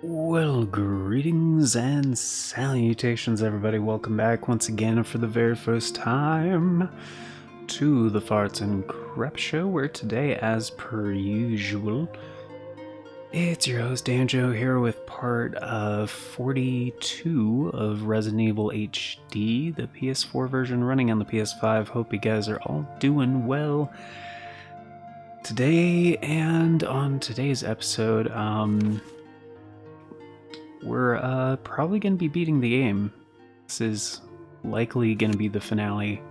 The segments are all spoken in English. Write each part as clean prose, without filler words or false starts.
Well, greetings and salutations, everybody. Welcome back once again for the very first time to the Farts and Crep Show, where today, as per usual, it's your host Danjo here with part of 42 of Resident Evil HD, the PS4 version running on the PS5. Hope you guys are all doing well today. And on today's episode, we're probably going to be beating the game. This is likely going to be the finale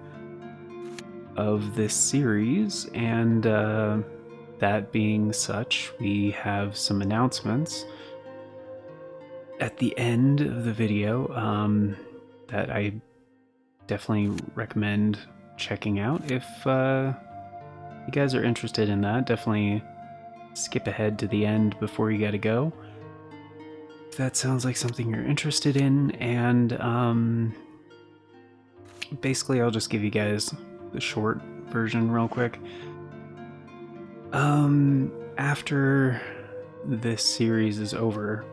of this series, and that being such, we have some announcements at the end of the video that I definitely recommend checking out. If you guys are interested in that, definitely skip ahead to the end before you gotta go. That sounds like something you're interested in, and basically I'll just give you guys the short version real quick. After this series is over,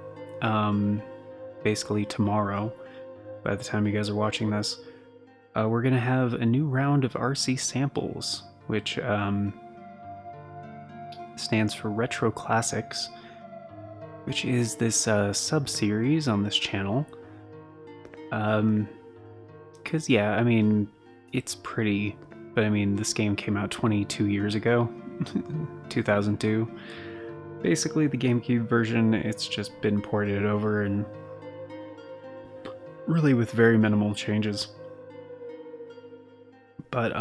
basically tomorrow, by the time you guys are watching this, we're gonna have a new round of RC samples, which stands for Retro Classics, which is this sub-series on this channel. Because, yeah, I mean, it's pretty, but I mean, this game came out 22 years ago, 2002. Basically, the GameCube version, it's just been ported over and really with very minimal changes. But,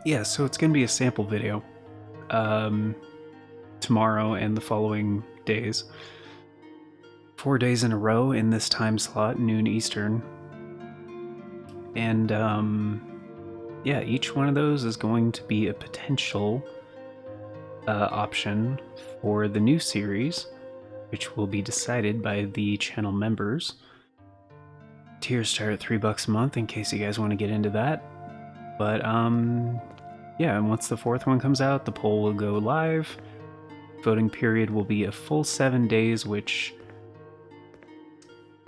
yeah, so it's gonna be a sample video tomorrow and the following days. 4 days in a row in this time slot, noon Eastern. And yeah, each one of those is going to be a potential option for the new series, which will be decided by the channel members. Tiers start at $3 a month in case you guys want to get into that. But yeah, and once the fourth one comes out, the poll will go live. Voting period will be a full 7 days, which,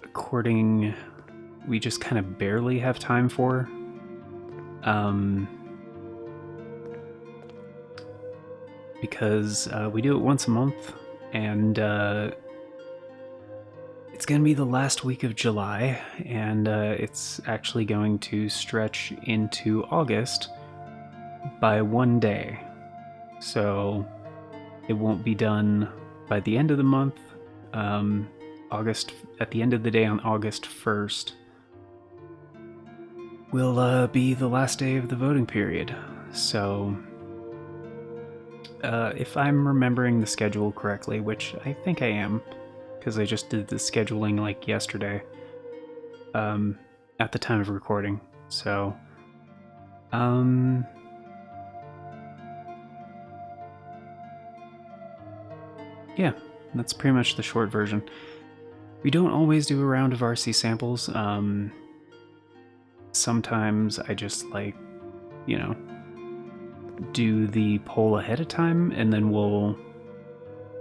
according, we just kind of barely have time for. Because we do it once a month, and it's going to be the last week of July, and it's actually going to stretch into August by 1 day. So it won't be done by the end of the month. At the end of the day on August 1st will be the last day of the voting period. So if I'm remembering the schedule correctly, which I think I am, because I just did the scheduling like yesterday, at the time of recording. So, yeah, that's pretty much the short version. We don't always do a round of RC samples. Sometimes I just do the poll ahead of time, and then we'll,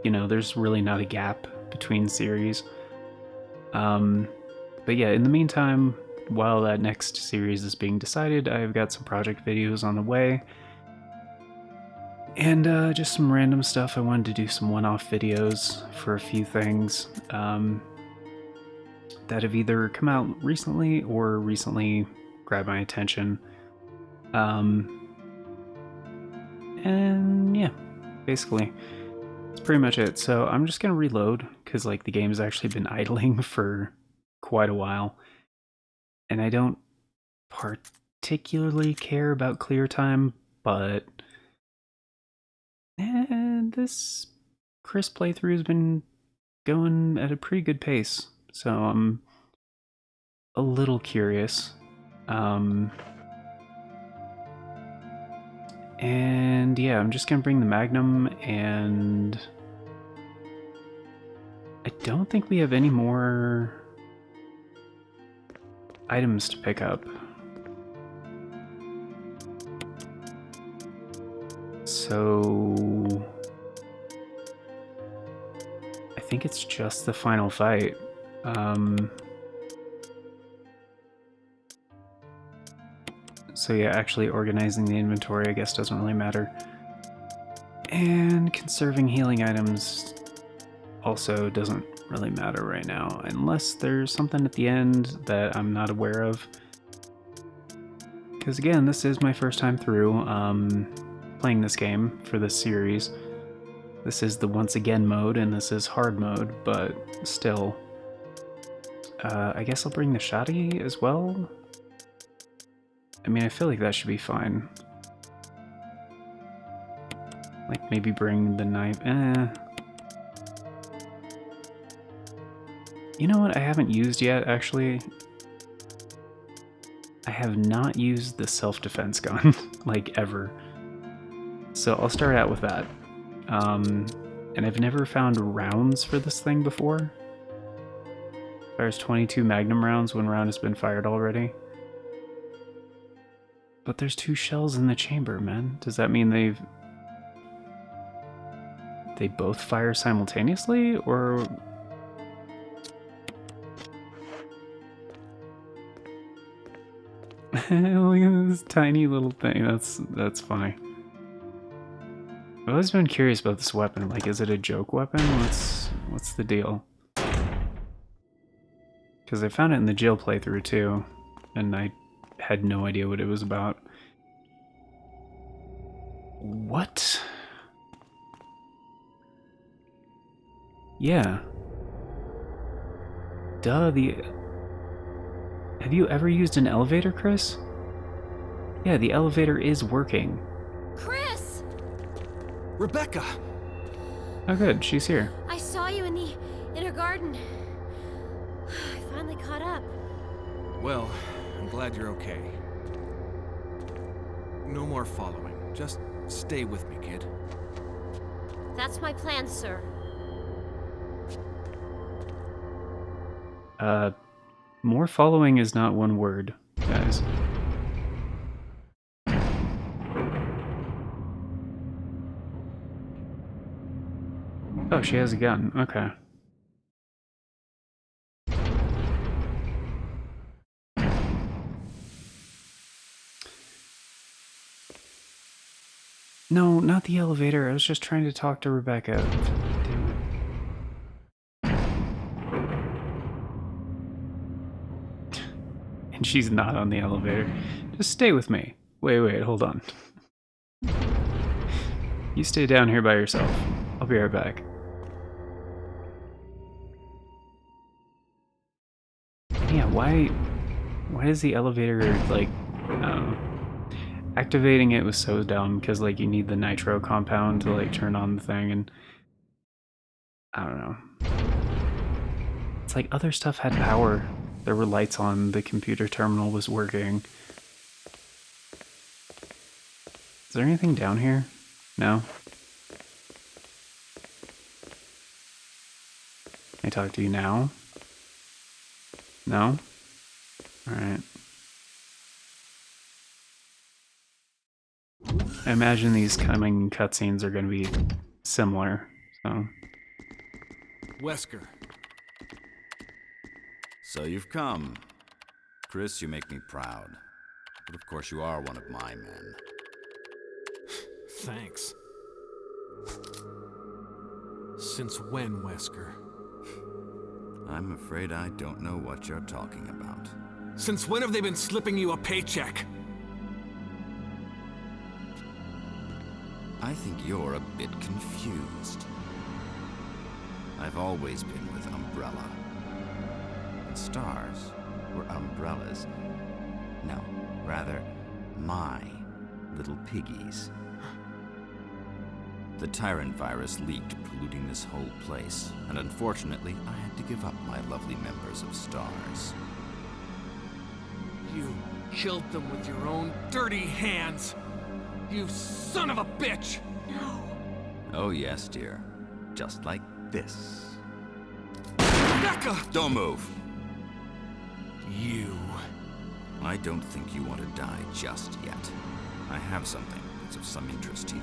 there's really not a gap between series. But yeah, in the meantime, while that next series is being decided, I've got some project videos on the way. And just some random stuff. I wanted to do some one-off videos for a few things that have either come out recently or recently grabbed my attention. And yeah, basically, that's pretty much it. So I'm just gonna reload, because the game's actually been idling for quite a while. And I don't particularly care about clear time, but this Chris playthrough has been going at a pretty good pace, so I'm a little curious. And yeah, I'm just gonna bring the Magnum, and I don't think we have any more items to pick up. So I think it's just the final fight. So yeah, actually organizing the inventory I guess doesn't really matter. And conserving healing items also doesn't really matter right now, unless there's something at the end that I'm not aware of. Because again, this is my first time through playing this game for this series. This is the once again mode, and this is hard mode, but still. I guess I'll bring the shotty as well? I mean, I feel like that should be fine. Like, maybe bring the knife. You know what I haven't used yet, actually? I have not used the self-defense gun, like, ever. So I'll start out with that. And I've never found rounds for this thing before. Fires 22 magnum rounds when round has been fired already. But there's 2 shells in the chamber, man. Does that mean they both fire simultaneously, or... Look at this tiny little thing. That's funny. I've always been curious about this weapon. Like, is it a joke weapon? What's the deal? Because I found it in the jail playthrough too, and I had no idea what it was about. What? Yeah. Duh, Have you ever used an elevator, Chris? Yeah, the elevator is working. Chris! Rebecca! Oh good, she's here. I saw you in the inner garden. I finally caught up. Well, I'm glad you're okay. No more following. Just stay with me, kid. That's my plan, sir. More following is not one word, guys. Oh, she has a gun. Okay. No, not the elevator. I was just trying to talk to Rebecca. Damn it. And she's not on the elevator. Just stay with me. Wait, hold on. You stay down here by yourself. I'll be right back. Yeah, why is the elevator, like, activating it was so dumb, because, like, you need the nitro compound to, like, turn on the thing, and I don't know. It's like other stuff had power. There were lights on, the computer terminal was working. Is there anything down here? No? Can I talk to you now? No? Alright. I imagine these coming cutscenes are going to be similar, so... Wesker. So you've come. Chris, you make me proud. But of course you are one of my men. Thanks. Since when, Wesker? I'm afraid I don't know what you're talking about. Since when have they been slipping you a paycheck? I think you're a bit confused. I've always been with Umbrella. And stars were Umbrellas. No, rather, my little piggies. The Tyrant virus leaked, polluting this whole place, and unfortunately, I had to give up my lovely members of Stars. You killed them with your own dirty hands! You son of a bitch! No. Oh yes, dear. Just like this. Rebecca! Don't move! You. I don't think you want to die just yet. I have something that's of some interest to you.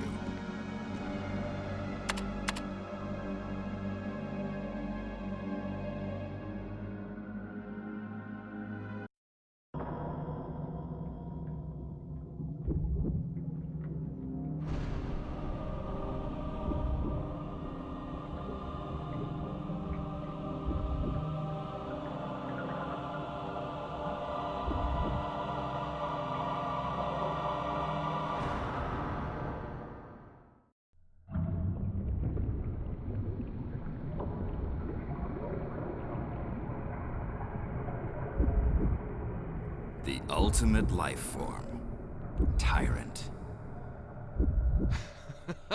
ultimate life form. Tyrant.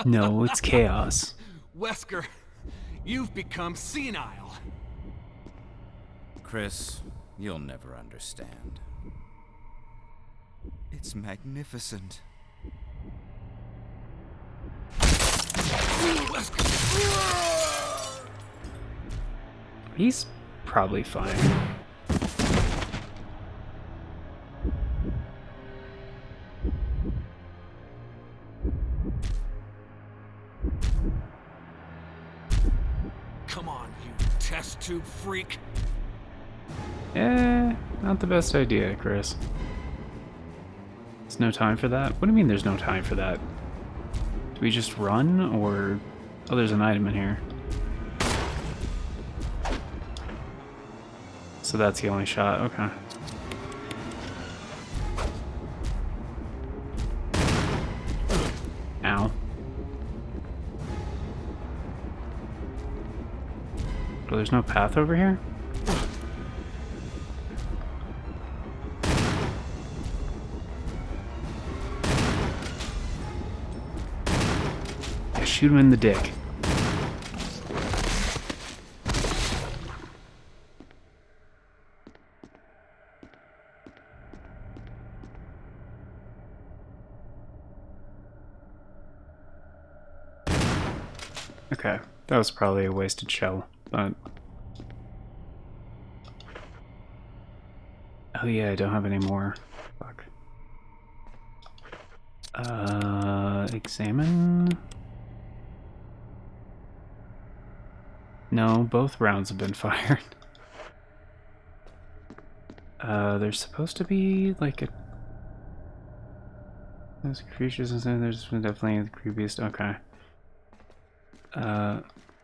No, it's chaos. Wesker, you've become senile. Chris, you'll never understand. It's magnificent. He's probably fine. Come on, you test tube freak. Not the best idea, Chris. There's no time for that? What do you mean there's no time for that? Do we just run, or... Oh, there's an item in here. So that's the only shot, okay. Ow. Oh, there's no path over here? Yeah, shoot him in the dick. Okay, that was probably a wasted shell, but... Oh yeah, I don't have any more. Fuck. Examine? No, both rounds have been fired. There's supposed to be, like, a... There's creatures and stuff, there's definitely the creepiest, okay.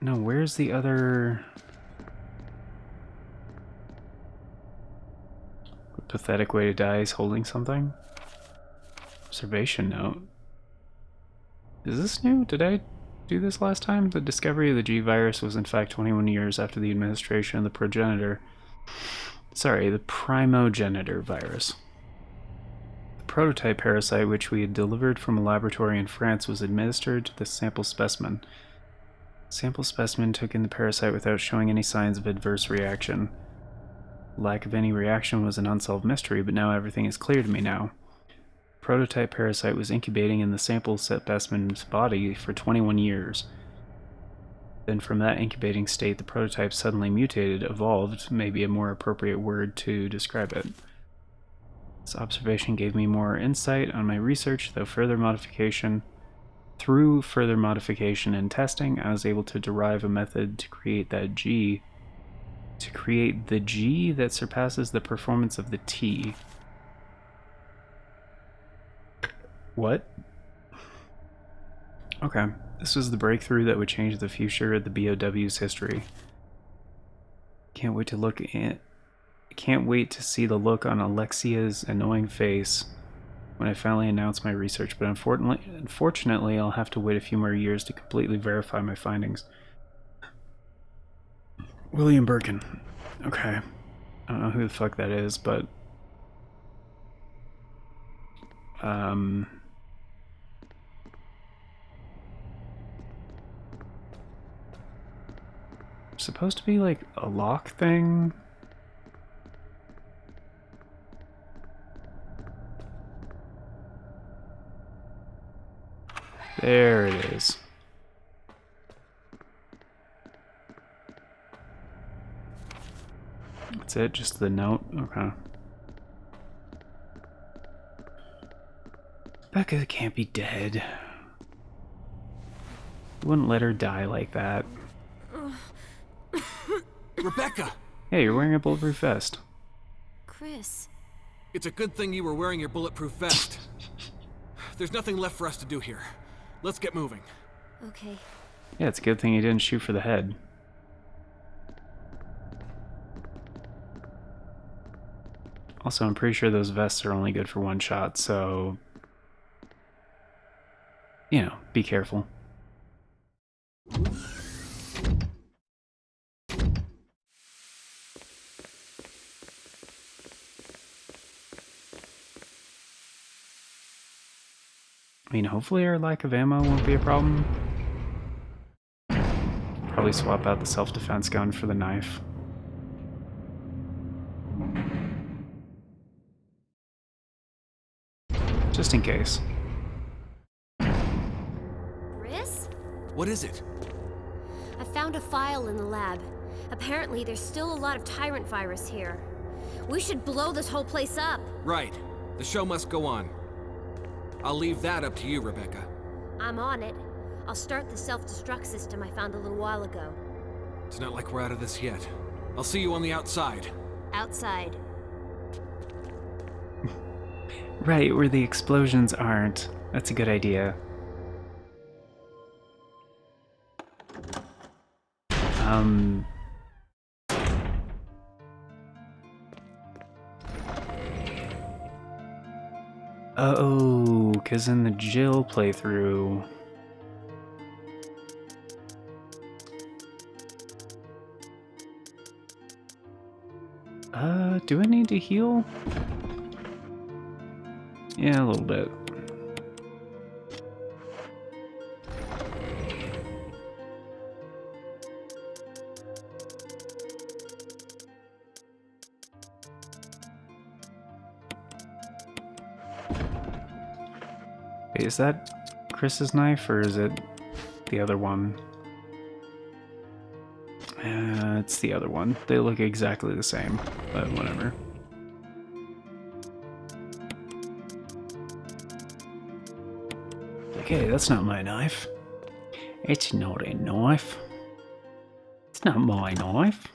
No, where's the other... Pathetic way to die is holding something? Observation note. Is this new? Did I do this last time? The discovery of the G virus was in fact 21 years after the administration of the progenitor... Sorry, the primogenitor virus. The prototype parasite, which we had delivered from a laboratory in France, was administered to the sample specimen. Sample specimen took in the parasite without showing any signs of adverse reaction. Lack of any reaction was an unsolved mystery, but now everything is clear to me now. Prototype parasite was incubating in the sample specimen's body for 21 years. Then from that incubating state, the prototype suddenly mutated, evolved, may be a more appropriate word to describe it. This observation gave me more insight on my research, through further modification and testing, I was able to derive a method to create the G that surpasses the performance of the T. What? Okay, this was the breakthrough that would change the future of the BOW's history. Can't wait to see the look on Alexia's annoying face when I finally announce my research, but unfortunately, I'll have to wait a few more years to completely verify my findings. William Birkin. Okay. I don't know who the fuck that is, but... supposed to be like a lock thing? There it is. That's it, just the note? Okay. Becca can't be dead. Wouldn't let her die like that. Rebecca! Hey, you're wearing a bulletproof vest. Chris. It's a good thing you were wearing your bulletproof vest. There's nothing left for us to do here. Let's get moving. Okay. Yeah, it's a good thing you didn't shoot for the head. Also, I'm pretty sure those vests are only good for one shot, so... You know, be careful. I mean, hopefully our lack of ammo won't be a problem. Probably swap out the self-defense gun for the knife. Just in case. Chris? What is it? I found a file in the lab. Apparently, there's still a lot of tyrant virus here. We should blow this whole place up. Right. The show must go on. I'll leave that up to you, Rebecca. I'm on it. I'll start the self-destruct system I found a little while ago. It's not like we're out of this yet. I'll see you on the outside. Outside. Right, where the explosions aren't. That's a good idea. Oh, because in the Jill playthrough... do I need to heal? Yeah, a little bit. Wait, is that Chris's knife, or is it the other one? It's the other one. They look exactly the same, but whatever. Like, hey, that's not my knife. It's not a knife. It's not my knife.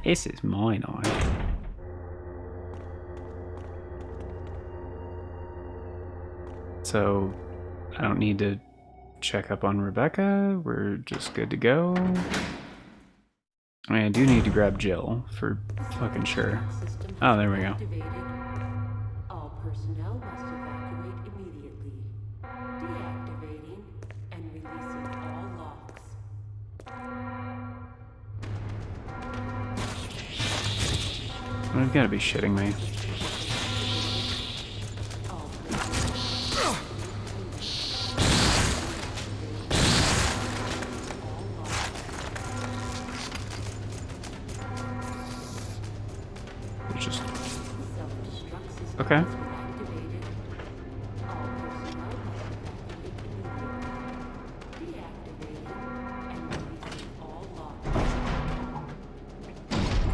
This is my knife. So, I don't need to check up on Rebecca. We're just good to go. I mean, I do need to grab Jill for fucking sure. Oh, there we go. All personnel must evacuate immediately. Deactivating and releasing all locks. You've got to be shitting me. Just... Okay.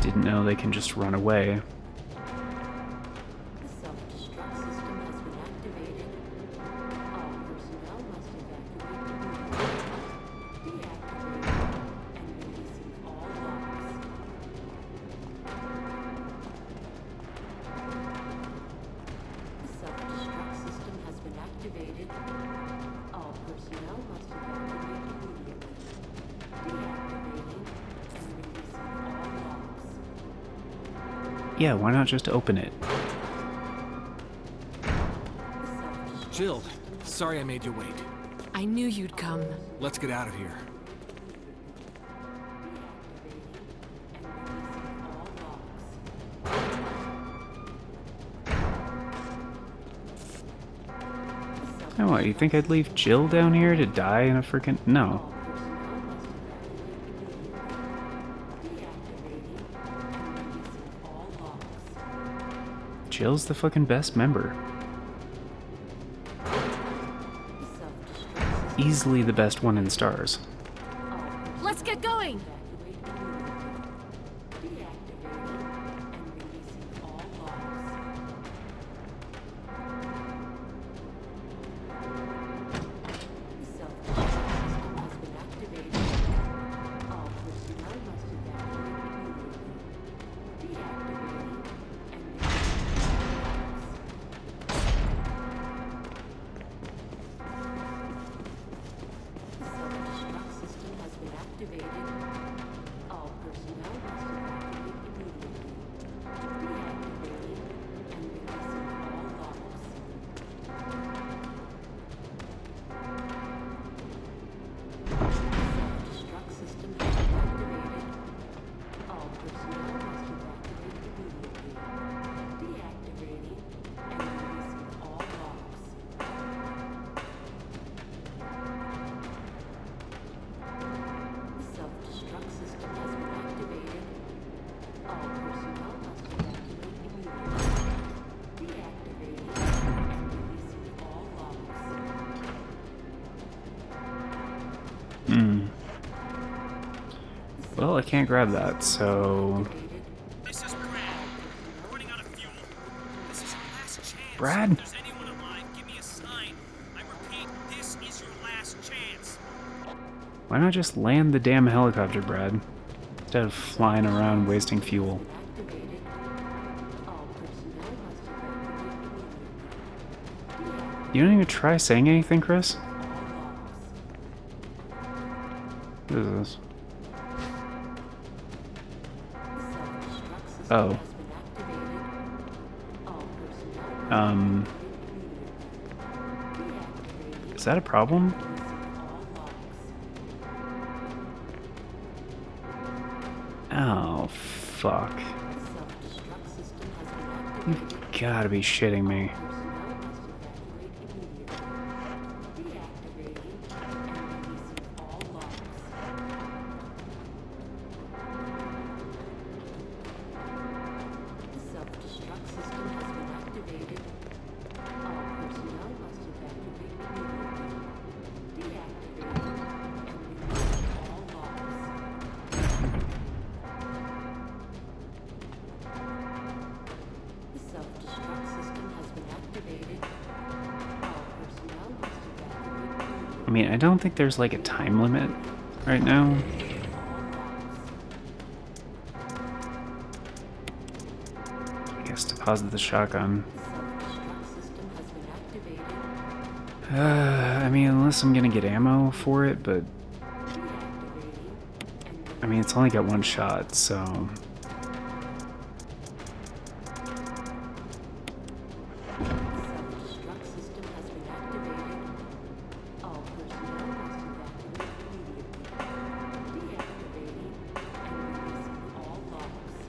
Didn't know they can just run away. Yeah, why not just open it? Jill, sorry I made you wait. I knew you'd come. Let's get out of here. Oh, what, you think I'd leave Jill down here to die in a freaking... No. Jill's the fucking best member. Easily the best one in stars. Let's get going! Hmm. Well, I can't grab that, so... This is Brad. We're running out of fuel. This is your last chance. Brad? If there's anyone alive, give me a sign. I repeat, this is your last chance. Why not just land the damn helicopter, Brad? Instead of flying around wasting fuel. Activated. All personnel must evacuate immediately. You don't even try saying anything, Chris? All locks. What is this? Self-destruct system Oh. has been activated. All personnel must Um, deactivating is that a problem? all locks. Oh, fuck. Self-destruct system has been activated. You've gotta be shitting me. Personnel must evacuate immediately. Deactivating and releasing all locks. The self-destruct system has been activated. All personnel must evacuate immediately. Deactivating and releasing all locks. The self-destruct system has been activated. All personnel must evacuate I mean, I don't think there's like a time limit right now. I guess deposit the shotgun. The self-destruct system has been activated. I mean, unless I'm gonna get ammo for it, but Deactivating and I mean, it's only got one shot, so. self-destruct system has been activated. All personnel must evacuate immediately. Deactivating and releasing all locks.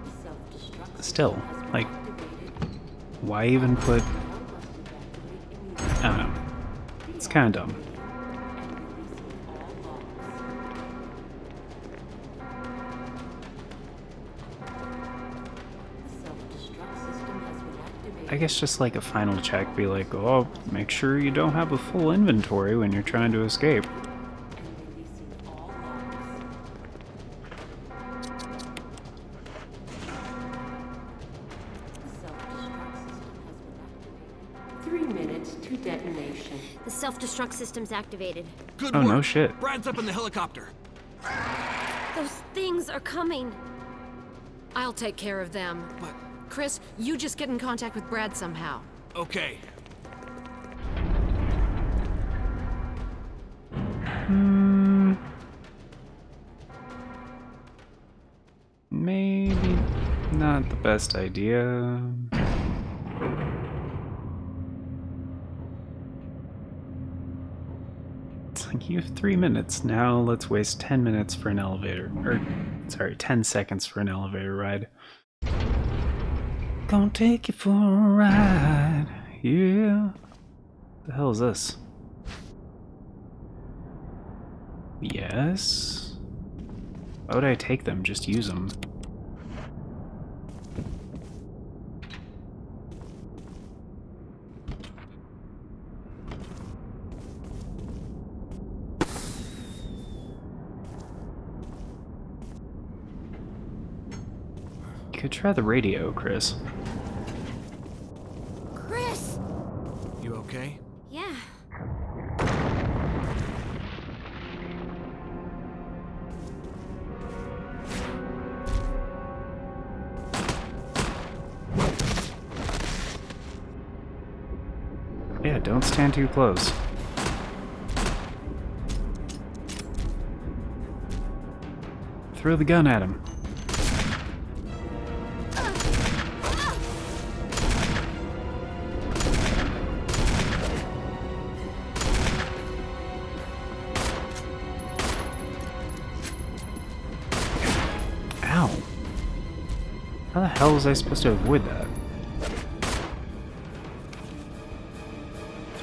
The self-destruct system Still, has been like, activated. why even put. Personnel must evacuate immediately. I don't know. It's kind of dumb. And releasing all locks. The self-destruct system has been activated. I guess just like a final check, be like, oh, make sure you don't have a full inventory when you're trying to escape. And releasing all locks. The self-destruct system has been activated. 3 minutes to detonation. The self-destruct system's activated. Good Oh, work. no shit. Brad's up in the helicopter. Those things are coming. I'll take care of them. But, Chris, you just get in contact with Brad somehow. okay. Maybe not the best idea. It's like you have 3 minutes. Now let's waste 10 minutes for an elevator. Or, sorry, 10 seconds for an elevator ride. Gonna take you for a ride. Yeah. The hell is this? Yes. Why would I take them? Just use them. You could try the radio, Chris. Chris! You okay? Yeah. Yeah, don't stand too close. Throw the gun at him. Ow. How the hell was I supposed to avoid that?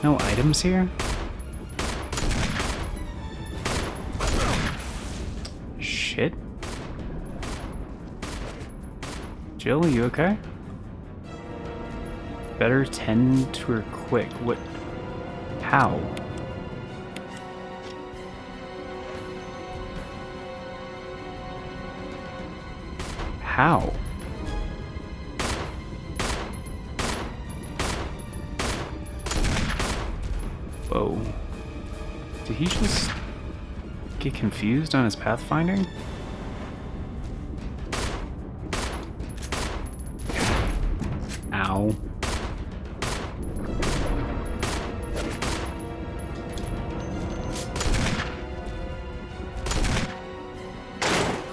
No items here? Shit. Jill, you okay? Better tend to her quick. What? How? How? Whoa. Did he just get confused on his pathfinding? Ow.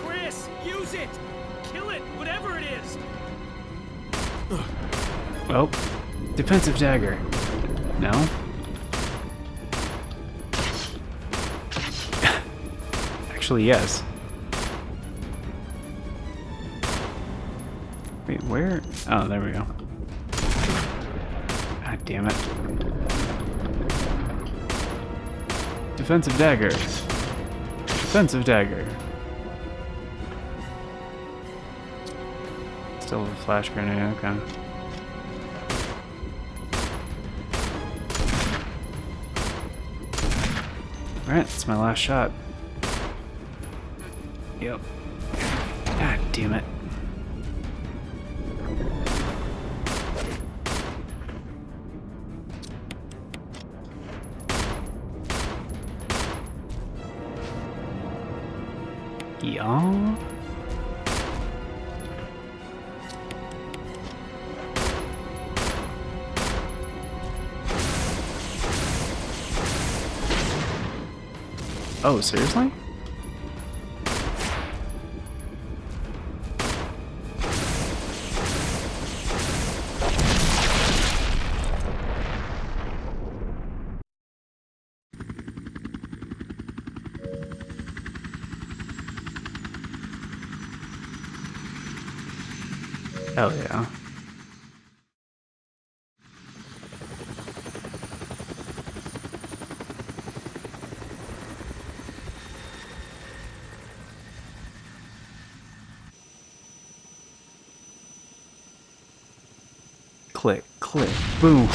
Chris, use it! Kill it, whatever it is! Well, defensive dagger. No? Actually, yes. Wait, where? Oh, there we go. God damn it. Defensive dagger. Defensive dagger. Still a flash grenade, okay. Alright, that's my last shot. Yep. God damn it. Yeah. Oh, seriously? Hell yeah. Click, click, boom.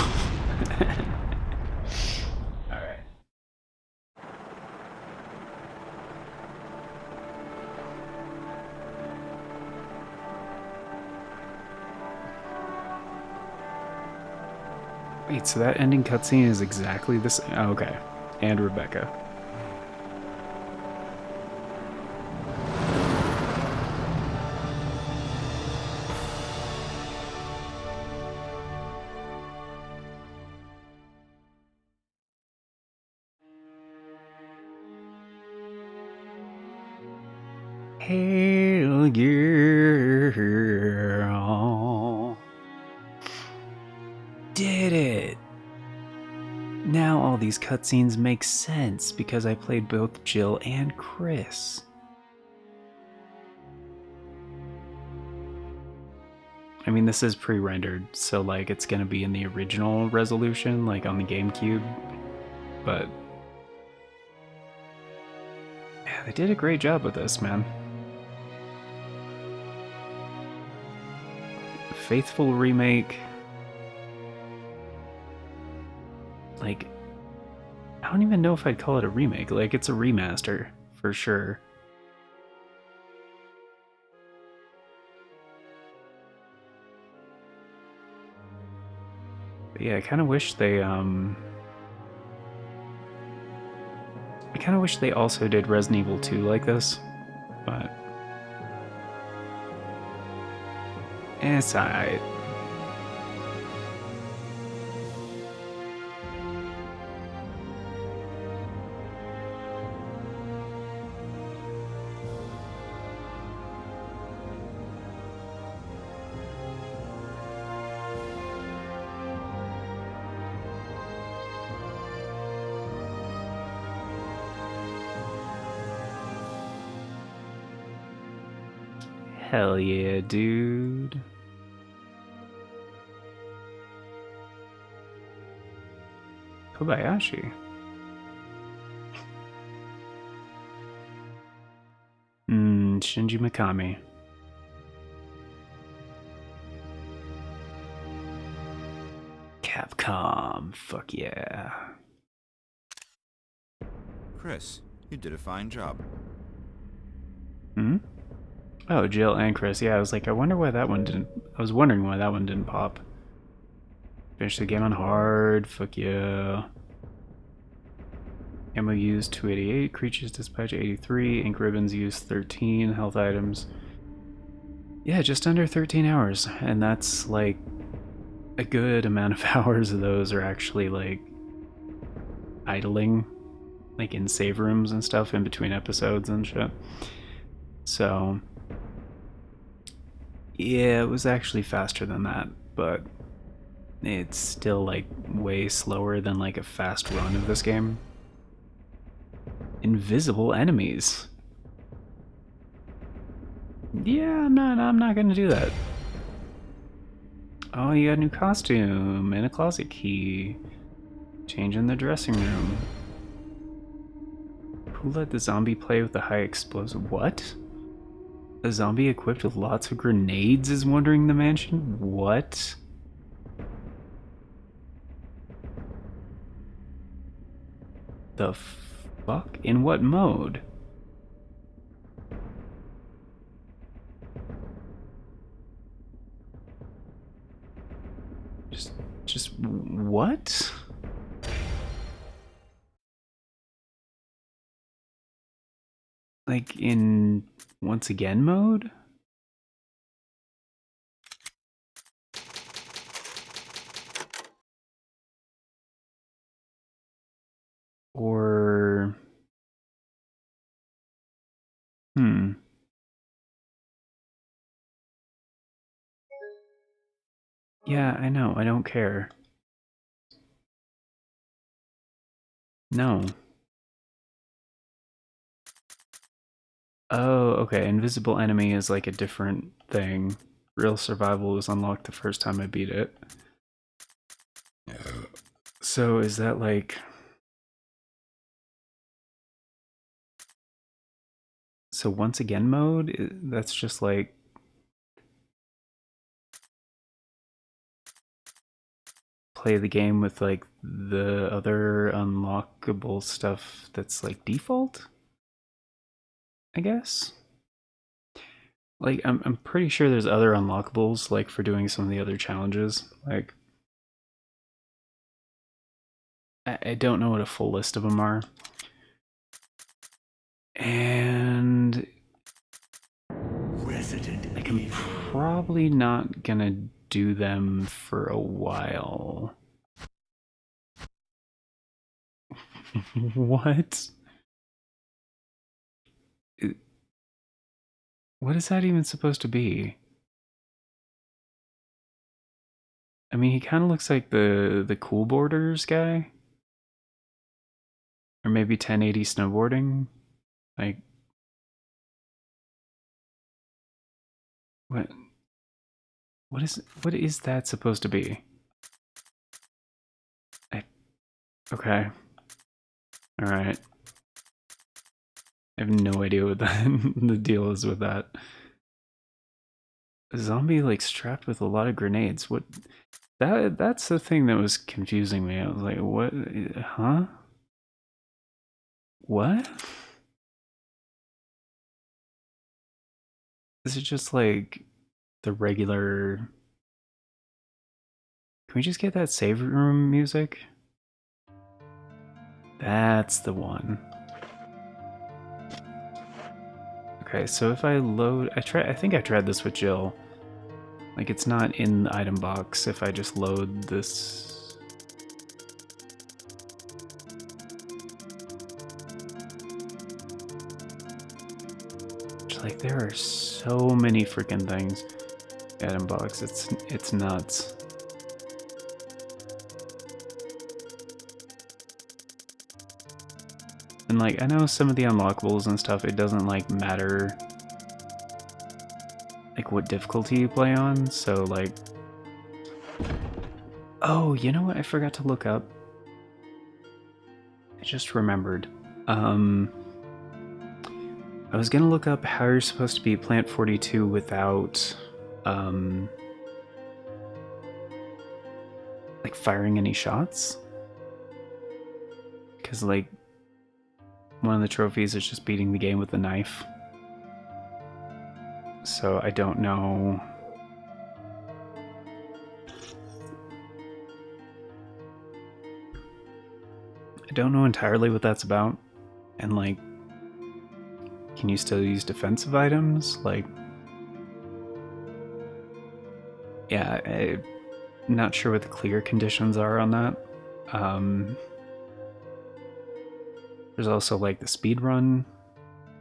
Alright. Wait, so that ending cutscene is exactly the same? Oh, okay. And Rebecca. Hell yeah. Did it! Now all these cutscenes make sense because I played both Jill and Chris. I mean, this is pre-rendered, so like it's gonna be in the original resolution, like on the GameCube, but yeah, they did a great job with this, man. Faithful remake. Like, I don't even know if I'd call it a remake. Like, it's a remaster, for sure. But yeah, I kind of wish they, I kind of wish they also did Resident Evil 2 like this, but it's alright. Hell yeah, dude. Kobayashi. Shinji Mikami. XCOM. Fuck yeah. Chris, you did a fine job. Hmm? Oh, Jill and Chris. Yeah, I was like, I wonder why that one didn't. I was wondering why that one didn't pop. Finish the game on hard. Fuck yeah. Ammo used 288. Creatures dispatch 83. Ink ribbons used 13. Health items. Yeah, just under 13 hours. And that's like a good amount of hours of those are actually like idling, like in save rooms and stuff in between episodes and shit. So yeah, it was actually faster than that, but it's still like way slower than like a fast run of this game. Invisible enemies. Yeah, I'm not gonna do that. Oh, you got a new costume and a closet key. Change in the dressing room. Who let the zombie play with the high explosive? What? A zombie equipped with lots of grenades is wandering the mansion? What? The fuck? In what mode? Just what? Like in once again mode? Or Yeah, I know. I don't care. No. Oh, okay. Invisible enemy is like a different thing. Real survival was unlocked the first time I beat it. So is that like... So once again mode? That's just like... Play the game with like the other unlockable stuff that's like default? I guess? Like, I'm pretty sure there's other unlockables, like, for doing some of the other challenges. Like, I don't know what a full list of them are. And like, I'm probably not gonna do them for a while. What? What is that even supposed to be? I mean, he kind of looks like the Cool Boarders guy. Or maybe 1080 snowboarding. Like, what is that supposed to be? Okay. All right. I have no idea what the deal is with that. A zombie like strapped with a lot of grenades. What? That's the thing that was confusing me. I was like, what? Huh? What? Is it just like the regular? Can we just get that save room music? That's the one. Okay, so if I load, I think I tried this with Jill. Like, it's not in the item box if I just load this. Like, there are so many freaking things. Item box, it's nuts. And like, I know some of the unlockables and stuff, it doesn't like matter like what difficulty you play on, so like... Oh, you know what I forgot to look up? I just remembered. I was gonna look up how you're supposed to be Plant 42 without, like firing any shots. Because like one of the trophies is just beating the game with a knife. So I don't know. I don't know entirely what that's about. And like, can you still use defensive items? Like, yeah, I'm not sure what the clear conditions are on that. There's also like the speedrun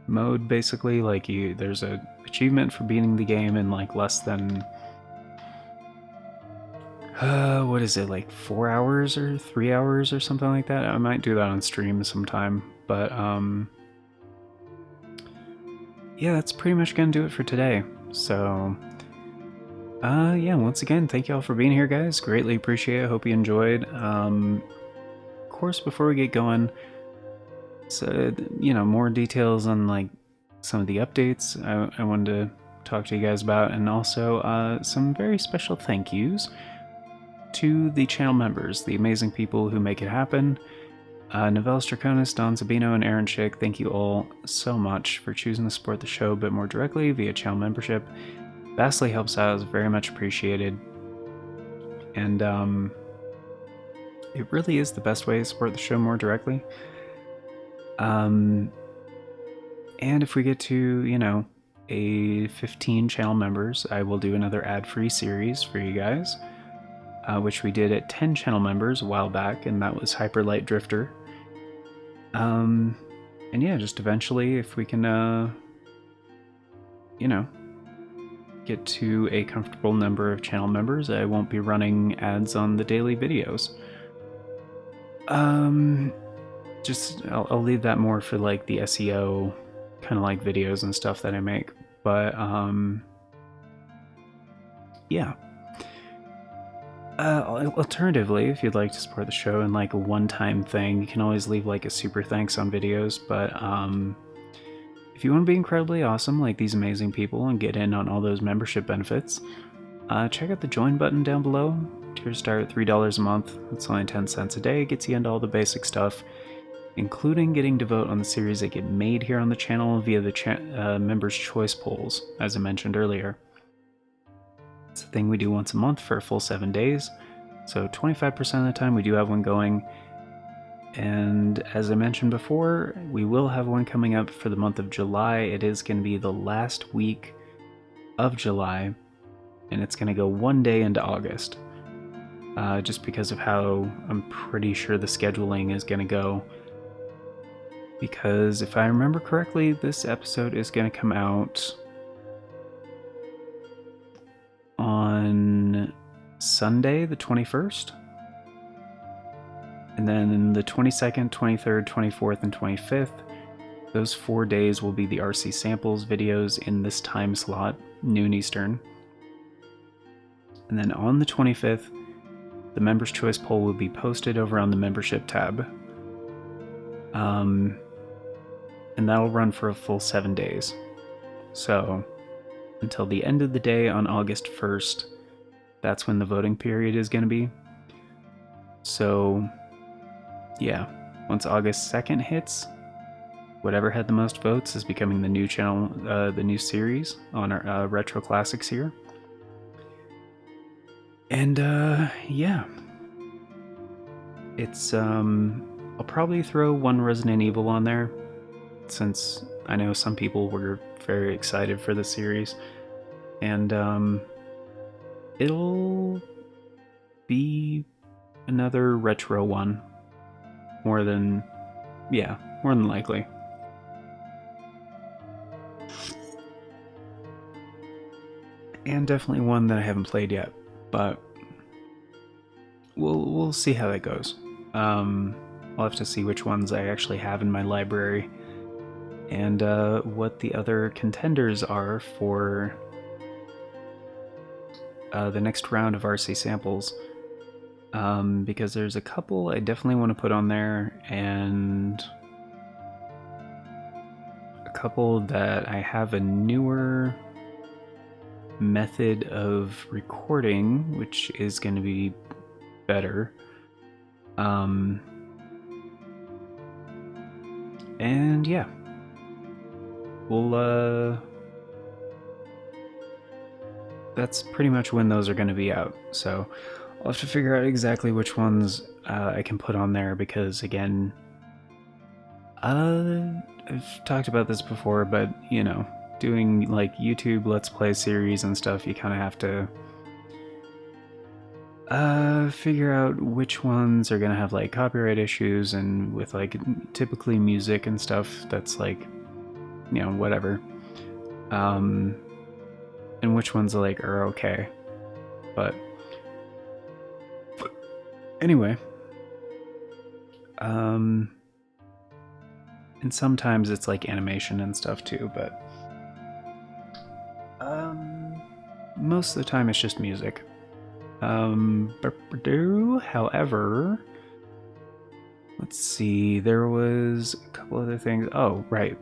mode, basically. Like there's a achievement for beating the game in like less than what is it, like 4 hours or 3 hours or something like that. I might do that on stream sometime, but yeah, that's pretty much gonna do it for today. So yeah, once again, thank you all for being here, guys. Greatly appreciate it. Hope you enjoyed. Of course, before we get going, so more details on like some of the updates I wanted to talk to you guys about, and also some very special thank yous to the channel members, the amazing people who make it happen. Novellus Draconis, Don Zabino, and Aaron Schick, thank you all so much for choosing to support the show a bit more directly via channel membership. Vastly helps out, is very much appreciated. And it really is the best way to support the show more directly. And if we get to, a 15 channel members, I will do another ad-free series for you guys, which we did at 10 channel members a while back, and that was Hyper Light Drifter. And yeah, just eventually, if we can, get to a comfortable number of channel members, I won't be running ads on the daily videos. I'll leave that more for like the SEO kind of like videos and stuff that I make. But yeah. Alternatively, if you'd like to support the show in like a one-time thing, you can always leave like a super thanks on videos. But if you want to be incredibly awesome like these amazing people and get in on all those membership benefits, check out the join button down below. Tiers start at $3 a month. That's only 10 cents a day. It gets you into all the basic stuff, including getting to vote on the series that get made here on the channel via the members' choice polls, as I mentioned earlier. It's a thing we do once a month for a full 7 days, so 25% of the time we do have one going. And as I mentioned before, we will have one coming up for the month of July. It is going to be the last week of July, and it's going to go one day into August, just because of how I'm pretty sure the scheduling is going to go. Because if I remember correctly, this episode is going to come out on Sunday, the 21st. And then the 22nd, 23rd, 24th, and 25th, those 4 days will be the RC Samples videos in this time slot, noon Eastern. And then on the 25th, the Members' Choice poll will be posted over on the Membership tab. And that'll run for a full 7 days. So, until the end of the day on August 1st, that's when the voting period is going to be. So, yeah, once August 2nd hits, whatever had the most votes is becoming the new channel, the new series on our Retro Classics here. And yeah, it's I'll probably throw one Resident Evil on there, since I know some people were very excited for the series, and it'll be another retro one, more than likely. And definitely one that I haven't played yet, but we'll see how that goes. I'll have to see which ones I actually have in my library, and what the other contenders are for the next round of RC Samples. Because there's a couple I definitely want to put on there, and a couple that I have a newer method of recording, which is going to be better. And yeah, we'll that's pretty much when those are going to be out. So I'll have to figure out exactly which ones I can put on there, because again, I've talked about this before, but you know, doing like YouTube Let's Play series and stuff, you kind of have to figure out which ones are gonna have like copyright issues, and with like typically music and stuff that's like, you know, whatever, and which ones like are okay. But anyway, and sometimes it's like animation and stuff too, but most of the time it's just music. However, let's see, there was a couple other things. Oh, right.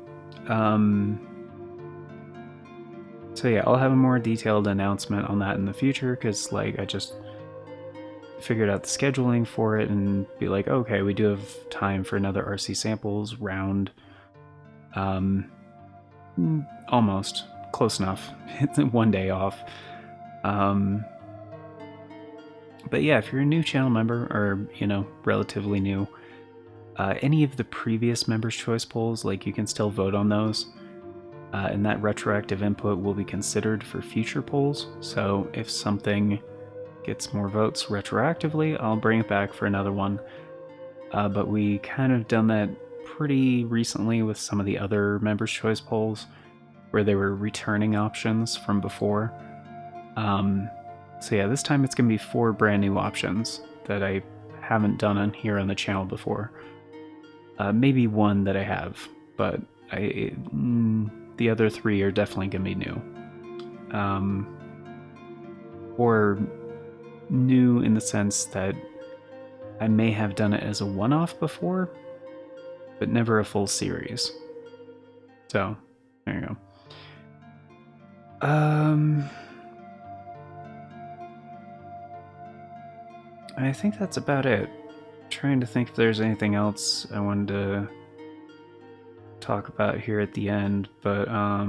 So yeah, I'll have a more detailed announcement on that in the future, because like I just figured out the scheduling for it and be like, okay, we do have time for another RC Samples round. Almost close enough. It's one day off. But yeah, if you're a new channel member, or you know, relatively new, any of the previous members' choice polls, like you can still vote on those, and that retroactive input will be considered for future polls. So if something gets more votes retroactively, I'll bring it back for another one. But we kind of done that pretty recently with some of the other members' choice polls, where they were returning options from before. So yeah, this time it's going to be 4 brand new options that I haven't done on here on the channel before. Maybe one that I have, but the other 3 are definitely going to be new. Or new in the sense that I may have done it as a one-off before, but never a full series. So, there you go. I think that's about it. Trying to think if there's anything else I wanted to talk about here at the end, but I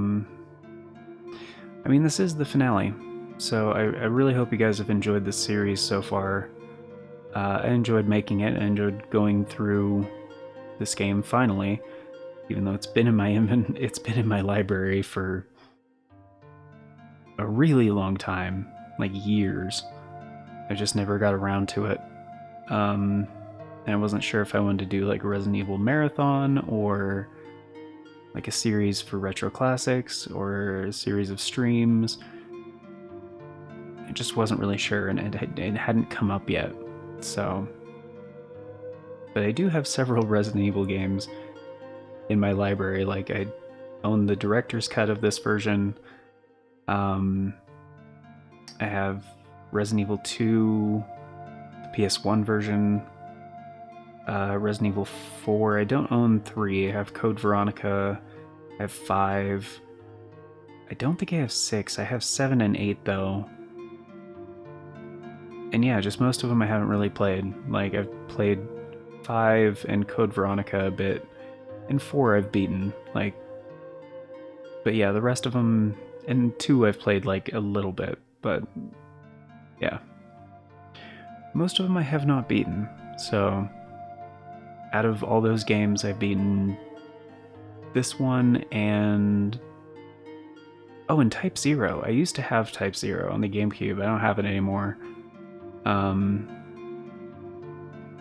mean, this is the finale, so I really hope you guys have enjoyed this series so far. I enjoyed making it. I enjoyed going through this game finally, even though it's been in my library for a really long time, like years. I just never got around to it. And I wasn't sure if I wanted to do like a Resident Evil marathon, or like a series for retro classics, or a series of streams. I just wasn't really sure, and it hadn't come up yet. So, but I do have several Resident Evil games in my library. Like I own the director's cut of this version. I have Resident Evil 2, the PS1 version, Resident Evil 4. I don't own 3. I have Code Veronica. I have 5. I don't think I have 6. I have 7 and 8 though. And yeah, just most of them I haven't really played. Like I've played 5 and Code Veronica a bit, and 4 I've beaten. Like, but yeah, the rest of them, and 2 I've played like a little bit, but yeah. Most of them I have not beaten, so out of all those games I've beaten this one and... Oh, and Type 0. I used to have Type 0 on the GameCube. I don't have it anymore.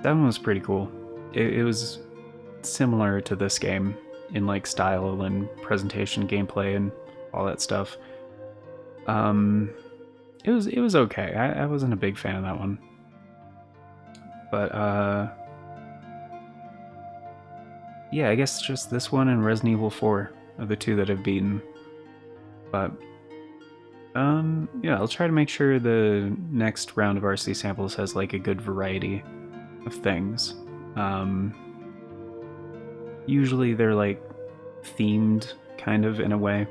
That one was pretty cool. It was similar to this game in like style and presentation, gameplay, and all that stuff. It was okay. I wasn't a big fan of that one. But yeah, I guess just this one and Resident Evil 4 are the 2 that I've beaten. But yeah, I'll try to make sure the next round of RC Samples has like a good variety of things. Usually they're like themed, kind of, in a way.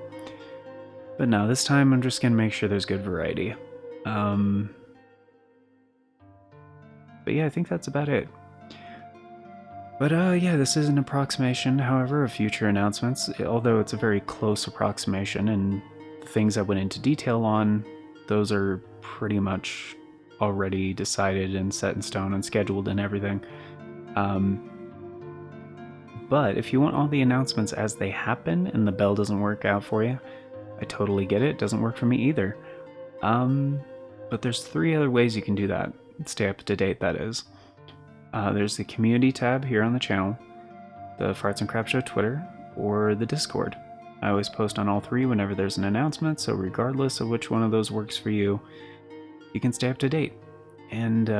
But no, this time I'm just gonna make sure there's good variety. But yeah, I think that's about it. But yeah, this is an approximation, however, of future announcements, although it's a very close approximation, and the things I went into detail on, those are pretty much already decided and set in stone and scheduled and everything. But if you want all the announcements as they happen and the bell doesn't work out for you, I totally get it. It doesn't work for me either. But there's 3 other ways you can do that. Stay up to date, that is. There's the community tab here on the channel, the Farts and Crap Show Twitter, or the Discord. I always post on all 3 whenever there's an announcement, so regardless of which one of those works for you, you can stay up to date. And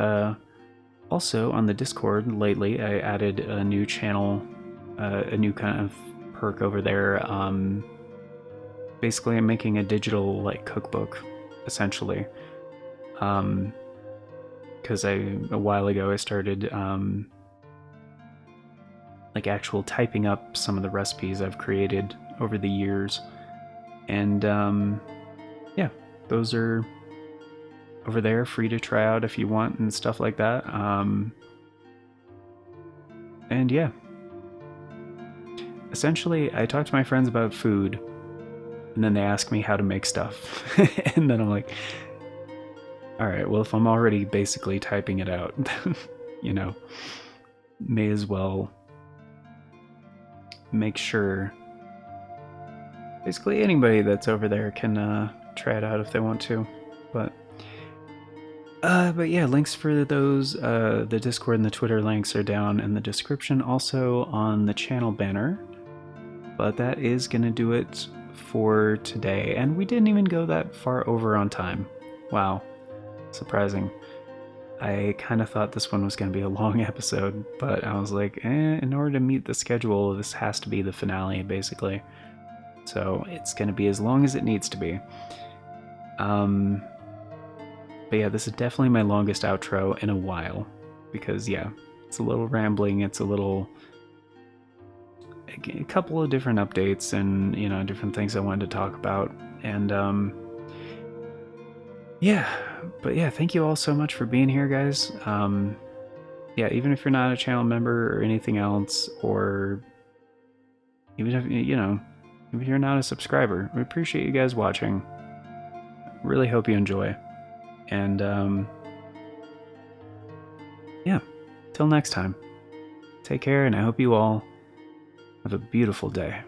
also on the Discord lately, I added a new channel, a new kind of perk over there. Basically, I'm making a digital like cookbook, essentially. Because a while ago I started like actual typing up some of the recipes I've created over the years, and yeah, those are over there, free to try out if you want and stuff like that. And yeah, essentially, I talk to my friends about food, and then they ask me how to make stuff, and then I'm like, all right, well, if I'm already basically typing it out, you know, may as well make sure basically anybody that's over there can try it out if they want to. But yeah, links for those, the Discord and the Twitter links are down in the description, also on the channel banner. But that is gonna do it for today, and we didn't even go that far over on time. Wow. Surprising. I kind of thought this one was going to be a long episode, but I was like, in order to meet the schedule, this has to be the finale, basically. So it's going to be as long as it needs to be. But yeah, this is definitely my longest outro in a while, because yeah, it's a little rambling, it's a couple of different updates and, you know, different things I wanted to talk about, and yeah, but yeah, thank you all so much for being here, guys. Yeah, even if you're not a channel member or anything else, or even if, you know, even if you're not a subscriber, we appreciate you guys watching. Really hope you enjoy. And yeah, till next time, take care, and I hope you all have a beautiful day.